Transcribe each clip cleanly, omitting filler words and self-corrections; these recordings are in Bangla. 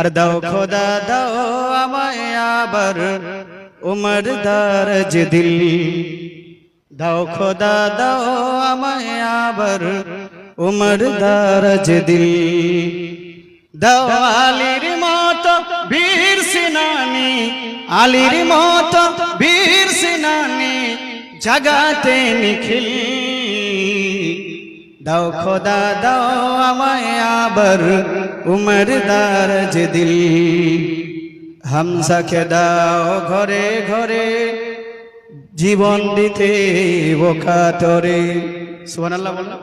আর দাও খোদা দাও আমায় আবার উমর দারাজ দিল। দাও খোদা দাও আমায় আবার উমর দারাজ দিল। দাও আলীর মতো বীর সেনানী, আলীর মতো বীর সেনানী জাগাতে নিখিল। দাও খোদা দাও আমায় আবার উমর দারাজ দিল। হামজাকে দাও ঘরে ঘরে জীবন দিতে ও কাতরে। সুবহানাল্লাহ বলুন।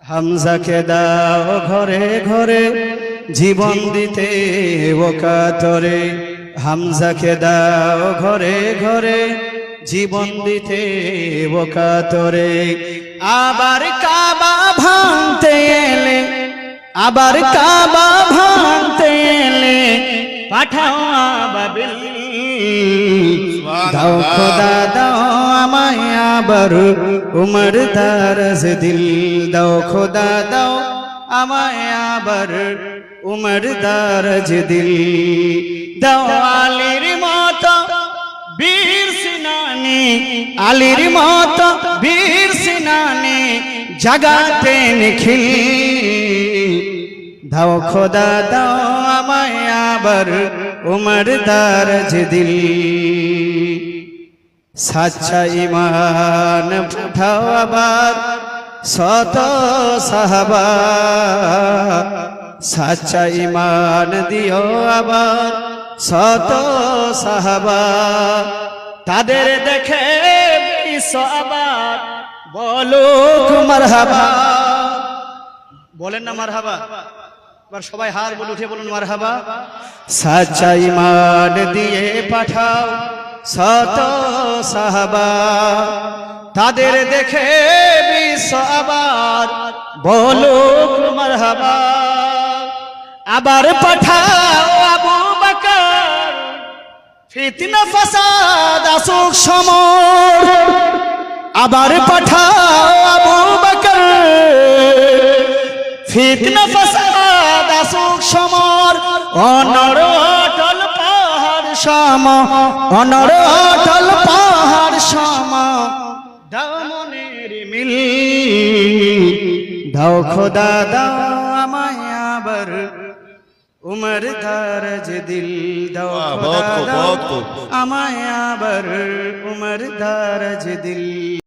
হামজাকে দাও ঘরে ঘরে জীবন দিতে ও কাতরে। হামজাকে দাও ঘরে ঘরে জীবন দিতে ও কাতরে। আবার কাবা ভাঙতে এলে, আবার কাবা ভাঙতে এলে পাঠাও আবাবিল। দাও খোদা দাও আমায় আবার উমর দারাজ দিল। দাও খোদা দাও আমায় আবার উমর দারাজ দিল। দাও আলীর মতো বীর সেনানী, আলীর মতো বীর সেনানী জাগাতে নিখিল। দাও খোদা দাও আমায় আবার উমর দারাজ দিল। সাচ্চা ঈমান পাঠাও আবার শত সাহাবা। সাচ্চা ঈমান দিও আবার শত সাহাবা। তাদের দেখে বিশ্ববার বলুক মারহাবা। বলেন না মারহাবা? এবার সবাই হার বলে উঠে বলুন মারহাবা। সাচ্চা ঈমান দিয়ে পাঠাও শত সাহাবা। তাদের দেখে বিশ্ববার বলুক মারহাবা। আবার পাঠাও আবু বকর, ফিতনা ফাসাদ আসুক সমর। আবার পাঠাও আবু বকর, ফিতনা ফাসাদ আসুক সমর। অনর অটল পাহাড় সম, অনর অটল পাহাড় সম দাও মনের মিল। দাও খোদা দাও আমায় আবার উমর দারাজ দিল। দাও খোদা দাও আমায় আবার উমর দারাজ দিল।